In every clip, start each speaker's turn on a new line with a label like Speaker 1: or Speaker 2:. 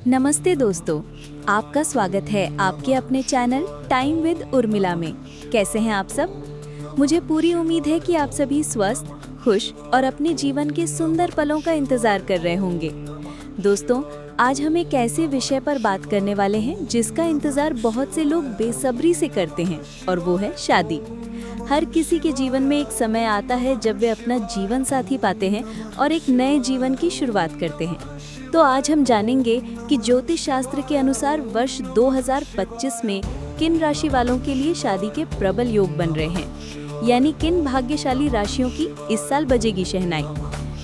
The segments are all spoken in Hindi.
Speaker 1: नमस्ते दोस्तों, आपका स्वागत है आपके अपने चैनल टाइम विद उर्मिला में। कैसे हैं आप सब? मुझे पूरी उम्मीद है कि आप सभी स्वस्थ, खुश और अपने जीवन के सुंदर पलों का इंतजार कर रहे होंगे। दोस्तों, आज हम एक ऐसे विषय पर बात करने वाले हैं जिसका इंतजार बहुत से लोग बेसब्री से करते हैं, और वो है शादी। हर किसी के जीवन में एक समय आता है जब वे अपना जीवन साथी पाते हैं और एक नए जीवन की शुरुआत करते हैं। तो आज हम जानेंगे कि ज्योतिष शास्त्र के अनुसार वर्ष 2025 में किन राशि वालों के लिए शादी के प्रबल योग बन रहे हैं, यानी किन भाग्यशाली राशियों की इस साल बजेगी शहनाई।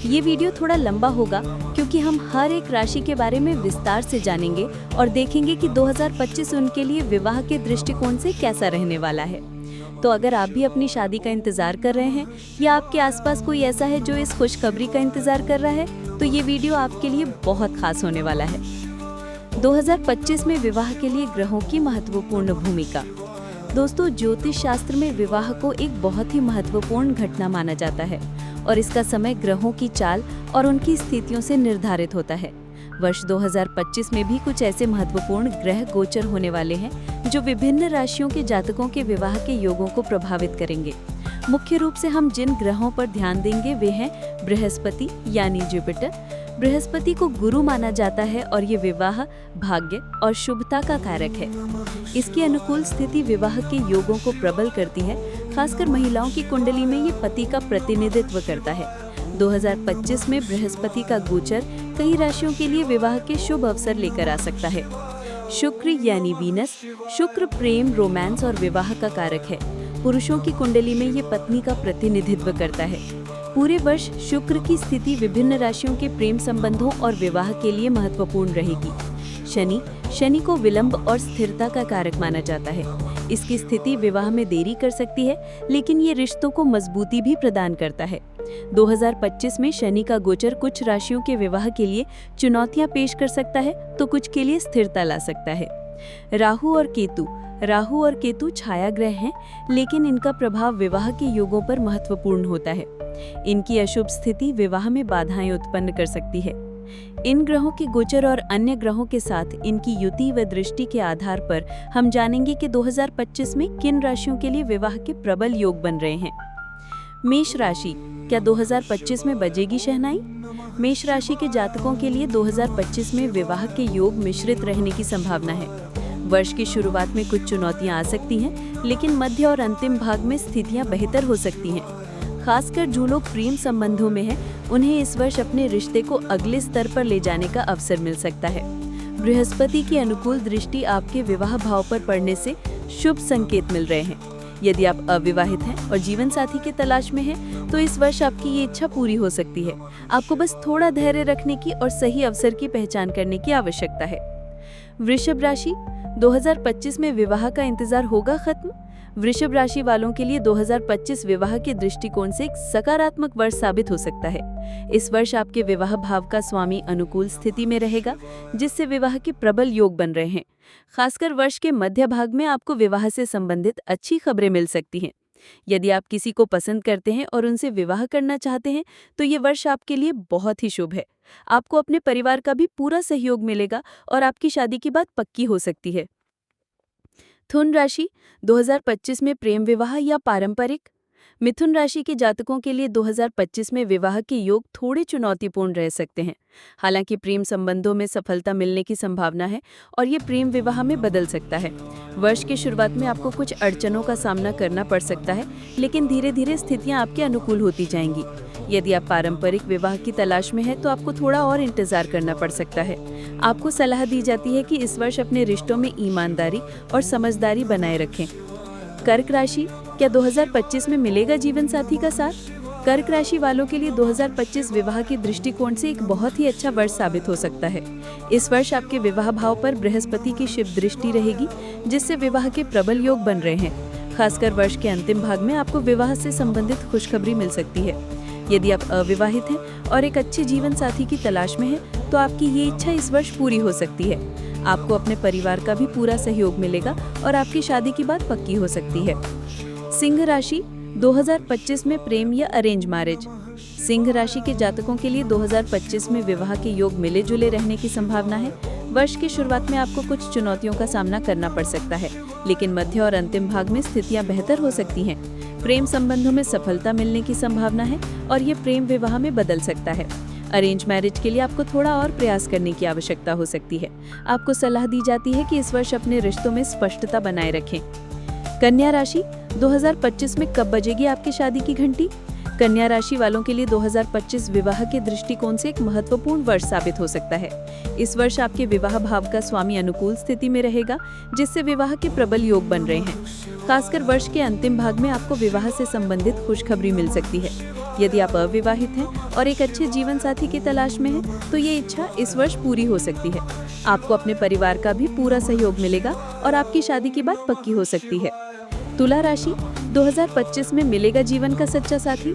Speaker 1: ये वीडियो थोड़ा लंबा होगा क्योंकि हम हर एक राशि के बारे में विस्तार से जानेंगे और देखेंगे कि 2025 उनके लिए विवाह के दृष्टिकोण से कैसा रहने वाला है। तो अगर आप भी अपनी शादी का इंतजार कर रहे हैं या आपके आसपास कोई ऐसा है जो इस खुशखबरी का इंतजार कर रहा है, तो ये वीडियो आपके लिए बहुत खास होने वाला है। 2025 में विवाह के लिए ग्रहों की महत्वपूर्ण भूमिका। दोस्तों, ज्योतिष शास्त्र में विवाह को एक बहुत ही महत्वपूर्ण घटना माना जाता है और इसका समय ग्रहों की चाल और उनकी स्थितियों से निर्धारित होता है। वर्ष 2025 में भी कुछ ऐसे महत्वपूर्ण ग्रह गोचर होने वाले हैं जो विभिन्न राशियों के जातकों के विवाह के योगों को प्रभावित करेंगे। मुख्य रूप से हम जिन ग्रहों पर ध्यान देंगे वे हैं बृहस्पति यानी जुपिटर। बृहस्पति को गुरु माना जाता है और ये विवाह, भाग्य और शुभता का कारक है। इसकी अनुकूल स्थिति विवाह के योगों को प्रबल करती है। खासकर महिलाओं की कुंडली में ये पति का प्रतिनिधित्व करता है। 2025 में बृहस्पति का गोचर कई राशियों के लिए विवाह के शुभ अवसर लेकर आ सकता है। शुक्र यानी वीनस, शुक्र प्रेम, रोमांस और विवाह का कारक है। पुरुषों की कुंडली में ये पत्नी का प्रतिनिधित्व करता है। पूरे वर्ष शुक्र की स्थिति विभिन्न राशियों के प्रेम संबंधों और विवाह के लिए महत्वपूर्ण रहेगी। शनि को विलंब और स्थिरता का कारक माना जाता है। इसकी स्थिति विवाह में देरी कर सकती है, लेकिन ये रिश्तों को मजबूती भी प्रदान करता है। 2025 में शनि का गोचर कुछ राशियों के विवाह के लिए चुनौतियां पेश कर सकता है, तो कुछ के लिए स्थिरता ला सकता है। राहु और केतु छाया ग्रह हैं, लेकिन इनका प्रभाव विवाह के योगों पर महत्वपूर्ण होता है। इनकी अशुभ स्थिति विवाह में बाधाएं उत्पन्न कर सकती है। इन ग्रहों के गोचर और अन्य ग्रहों के साथ इनकी युति व दृष्टि के आधार पर हम जानेंगे कि 2025 में किन राशियों के लिए विवाह के प्रबल योग बन रहे हैं। मेष राशि, क्या 2025 में बजेगी शहनाई? मेष राशि के जातकों के लिए 2025 में विवाह के योग मिश्रित रहने की संभावना है। वर्ष की शुरुआत में कुछ चुनौतियां आ सकती हैं, लेकिन मध्य और अंतिम भाग में स्थितियां बेहतर हो सकती हैं। खासकर जो लोग प्रेम संबंधों में हैं, उन्हें इस वर्ष अपने रिश्ते को अगले स्तर पर ले जाने का अवसर मिल सकता है। बृहस्पति की अनुकूल दृष्टि आपके विवाह भाव पर पड़ने से शुभ संकेत मिल रहे हैं। यदि आप अविवाहित हैं और जीवन साथी की तलाश में हैं, तो इस वर्ष आपकी ये इच्छा पूरी हो सकती है। आपको बस थोड़ा धैर्य रखने की और सही अवसर की पहचान करने की आवश्यकता है। वृषभ राशि, 2025 में विवाह का इंतजार होगा खत्म? वृषभ राशि वालों के लिए 2025 विवाह के दृष्टिकोण से एक सकारात्मक वर्ष साबित हो सकता है। इस वर्ष आपके विवाह भाव का स्वामी अनुकूल स्थिति में रहेगा, जिससे विवाह के प्रबल योग बन रहे हैं। खासकर वर्ष के मध्य भाग में आपको विवाह से संबंधित अच्छी खबरें मिल सकती हैं। यदि आप किसी को पसंद करते हैं और उनसे विवाह करना चाहते हैं, तो ये वर्ष आपके लिए बहुत ही शुभ है। आपको अपने परिवार का भी पूरा सहयोग मिलेगा और आपकी शादी की बात पक्की हो सकती है। मिथुन राशि, 2025 में प्रेम विवाह या पारंपरिक? मिथुन राशि के जातकों के लिए 2025 में विवाह के योग थोड़े चुनौतीपूर्ण रह सकते हैं। हालांकि प्रेम संबंधों में सफलता मिलने की संभावना है और ये प्रेम विवाह में बदल सकता है। वर्ष की शुरुआत में आपको कुछ अड़चनों का सामना करना पड़ सकता है, लेकिन धीरे धीरे स्थितियां आपके अनुकूल होती जाएंगी। यदि आप पारंपरिक विवाह की तलाश में हैं, तो आपको थोड़ा और इंतजार करना पड़ सकता है। आपको सलाह दी जाती है कि इस वर्ष अपने रिश्तों में ईमानदारी और समझदारी बनाए रखें। कर्क राशि, क्या 2025 में मिलेगा जीवन साथी का साथ? कर्क राशि वालों के लिए 2025 विवाह के दृष्टिकोण से एक बहुत ही अच्छा वर्ष साबित हो सकता है। इस वर्ष आपके विवाह भाव पर बृहस्पति की शुभ दृष्टि रहेगी, जिससे विवाह के प्रबल योग बन रहे हैं। खासकर वर्ष के अंतिम भाग में आपको विवाह से संबंधित खुशखबरी मिल सकती है। यदि आप अविवाहित हैं और एक अच्छे जीवन साथी की तलाश में हैं, तो आपकी ये इच्छा इस वर्ष पूरी हो सकती है। आपको अपने परिवार का भी पूरा सहयोग मिलेगा और आपकी शादी की बात पक्की हो सकती है। सिंह राशि, 2025 में प्रेम या अरेंज मैरिज? सिंह राशि के जातकों के लिए 2025 में विवाह के योग मिले जुले रहने की संभावना है। वर्ष की शुरुआत में आपको कुछ चुनौतियों का सामना करना पड़ सकता है, लेकिन मध्य और अंतिम भाग में स्थितियां बेहतर हो सकती हैं। प्रेम संबंधों में सफलता मिलने की संभावना है और ये प्रेम विवाह में बदल सकता है। अरेंज मैरिज के लिए आपको थोड़ा और प्रयास करने की आवश्यकता हो सकती है। आपको सलाह दी जाती है कि इस वर्ष अपने रिश्तों में स्पष्टता बनाए रखें। कन्या राशि, 2025 में कब बजेगी आपकी शादी की घंटी? कन्या राशि वालों के लिए 2025 विवाह के दृष्टिकोण से एक महत्वपूर्ण वर्ष साबित हो सकता है। इस वर्ष आपके विवाह भाव का स्वामी अनुकूल स्थिति में रहेगा, जिससे विवाह के प्रबल योग बन रहे हैं। खासकर वर्ष के अंतिम भाग में आपको विवाह से संबंधित खुशखबरी मिल सकती है। यदि आप अविवाहित हैं और एक अच्छे जीवन साथी की तलाश में हैं, तो ये इच्छा इस वर्ष पूरी हो सकती है। आपको अपने परिवार का भी पूरा सहयोग मिलेगा और आपकी शादी की बात पक्की हो सकती है। तुला राशि, 2025 में मिलेगा जीवन का सच्चा साथी?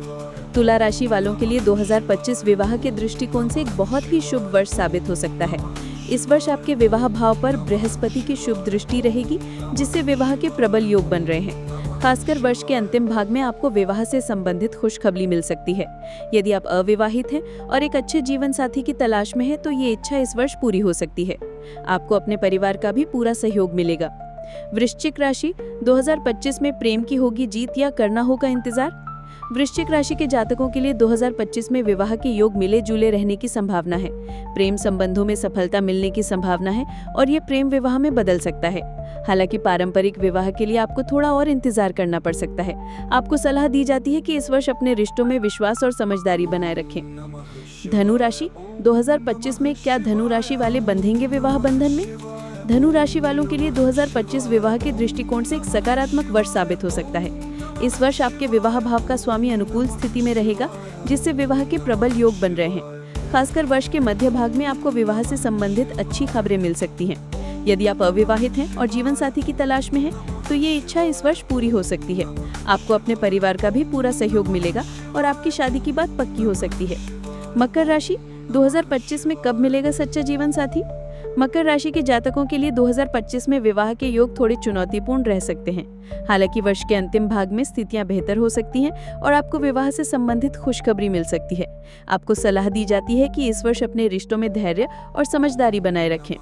Speaker 1: तुला राशि वालों के लिए 2025 विवाह के दृष्टिकोण से एक बहुत ही शुभ वर्ष साबित हो सकता है। इस वर्ष आपके विवाह भाव पर बृहस्पति की शुभ दृष्टि रहेगी, जिससे विवाह के प्रबल योग बन रहे हैं। खासकर वर्ष के अंतिम भाग में आपको विवाह से संबंधित खुशखबरी मिल सकती है। यदि आप अविवाहित हैं और एक अच्छे जीवन साथी की तलाश में हैं, तो ये इच्छा इस वर्ष पूरी हो सकती है। आपको अपने परिवार का भी पूरा सहयोग मिलेगा। वृश्चिक राशि, 2025 में प्रेम की होगी जीत या करना होगा इंतजार? वृश्चिक राशि के जातकों के लिए 2025 में विवाह के योग मिले जुले रहने की संभावना है। प्रेम संबंधों में सफलता मिलने की संभावना है और ये प्रेम विवाह में बदल सकता है। हालांकि पारंपरिक विवाह के लिए आपको थोड़ा और इंतजार करना पड़ सकता है। आपको सलाह दी जाती है कि इस वर्ष अपने रिश्तों में विश्वास और समझदारी बनाए रखें। धनु राशि, 2025 में क्या धनु राशि वाले बंधेंगे विवाह बंधन में? धनु राशि वालों के लिए 2025 विवाह के दृष्टिकोण से एक सकारात्मक वर्ष साबित हो सकता है। इस वर्ष आपके विवाह भाव का स्वामी अनुकूल स्थिति में रहेगा, जिससे विवाह के प्रबल योग बन रहे हैं। खासकर वर्ष के मध्य भाग में आपको विवाह से संबंधित अच्छी खबरें मिल सकती हैं। यदि आप अविवाहित हैं और जीवन साथी की तलाश में हैं, तो ये इच्छा इस वर्ष पूरी हो सकती है। आपको अपने परिवार का भी पूरा सहयोग मिलेगा और आपकी शादी की बात पक्की हो सकती है। मकर राशि, 2025 में कब मिलेगा सच्चा जीवन साथी? मकर राशि के जातकों के लिए 2025 में विवाह के योग थोड़े चुनौतीपूर्ण रह सकते हैं। हालांकि वर्ष के अंतिम भाग में स्थितियां बेहतर हो सकती हैं और आपको विवाह से संबंधित खुशखबरी मिल सकती है। आपको सलाह दी जाती है कि इस वर्ष अपने रिश्तों में धैर्य और समझदारी बनाए रखें।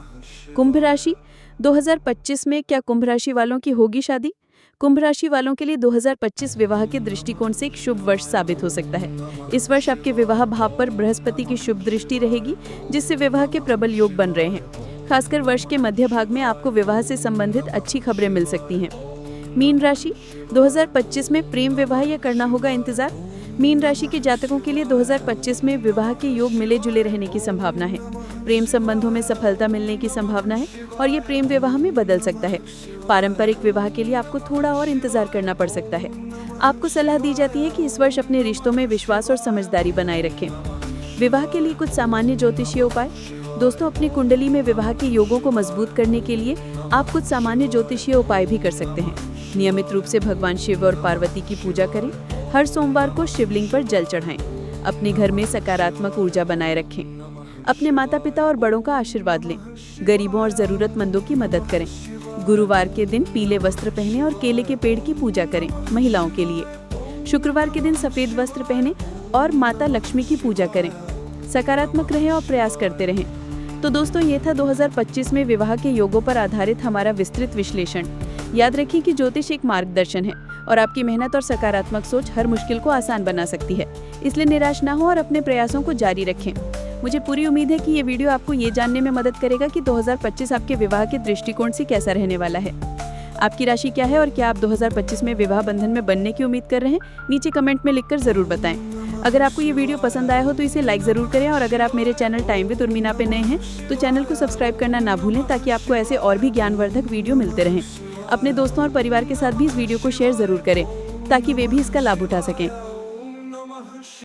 Speaker 1: कुंभ राशि, 2025 में क्या कुंभ राशि वालों की होगी शादी? कुंभ राशि वालों के लिए 2025 विवाह के दृष्टिकोण से एक शुभ वर्ष साबित हो सकता है। इस वर्ष आपके विवाह भाव पर बृहस्पति की शुभ दृष्टि रहेगी, जिससे विवाह के प्रबल योग बन रहे हैं। खासकर वर्ष के मध्य भाग में आपको विवाह से संबंधित अच्छी खबरें मिल सकती हैं। मीन राशि, 2025 में प्रेम विवाह या करना होगा इंतजार? मीन राशि के जातकों के लिए 2025 में विवाह के योग मिले जुले रहने की संभावना है। प्रेम संबंधों में सफलता मिलने की संभावना है और ये प्रेम विवाह में बदल सकता है। पारंपरिक विवाह के लिए आपको थोड़ा और इंतजार करना पड़ सकता है। आपको सलाह दी जाती है कि इस वर्ष अपने रिश्तों में विश्वास और समझदारी बनाए रखें। विवाह के लिए कुछ सामान्य ज्योतिषीय उपाय। दोस्तों, अपनी कुंडली में विवाह के योगों को मजबूत करने के लिए आप कुछ सामान्य ज्योतिषीय उपाय भी कर सकते हैं। नियमित रूप से भगवान शिव और पार्वती की पूजा करें। हर सोमवार को शिवलिंग पर जल चढ़ाएं। अपने घर में सकारात्मक ऊर्जा बनाए रखें। अपने माता पिता और बड़ों का आशीर्वाद लें। गरीबों और जरूरतमंदों की मदद करें। गुरुवार के दिन पीले वस्त्र पहने और केले के पेड़ की पूजा करें, महिलाओं के लिए। शुक्रवार के दिन सफेद वस्त्र पहने और माता लक्ष्मी की पूजा करें। सकारात्मक रहें और प्रयास करते रहें। तो दोस्तों, ये था 2025 में विवाह के योगों पर आधारित हमारा विस्तृत विश्लेषण। याद रखिए कि ज्योतिष एक मार्गदर्शन है और आपकी मेहनत और सकारात्मक सोच हर मुश्किल को आसान बना सकती है। इसलिए निराश ना हो और अपने प्रयासों को जारी रखें। मुझे पूरी उम्मीद है कि ये वीडियो आपको ये जानने में मदद करेगा कि 2025 आपके विवाह के दृष्टिकोण से कैसा रहने वाला है। आपकी राशि क्या है और क्या आप 2025 में विवाह बंधन में बनने की उम्मीद कर रहे हैं? नीचे कमेंट में लिखकर जरूर बताएं। अगर आपको ये वीडियो पसंद आया हो तो इसे लाइक जरूर करें और अगर आप मेरे चैनल टाइम विद उर्मिला पे नए हैं तो चैनल को सब्सक्राइब करना ना भूलें, ताकि आपको ऐसे और भी ज्ञानवर्धक वीडियो मिलते रहें। अपने दोस्तों और परिवार के साथ भी इस वीडियो को शेयर जरूर करें, ताकि वे भी इसका लाभ उठा सकें।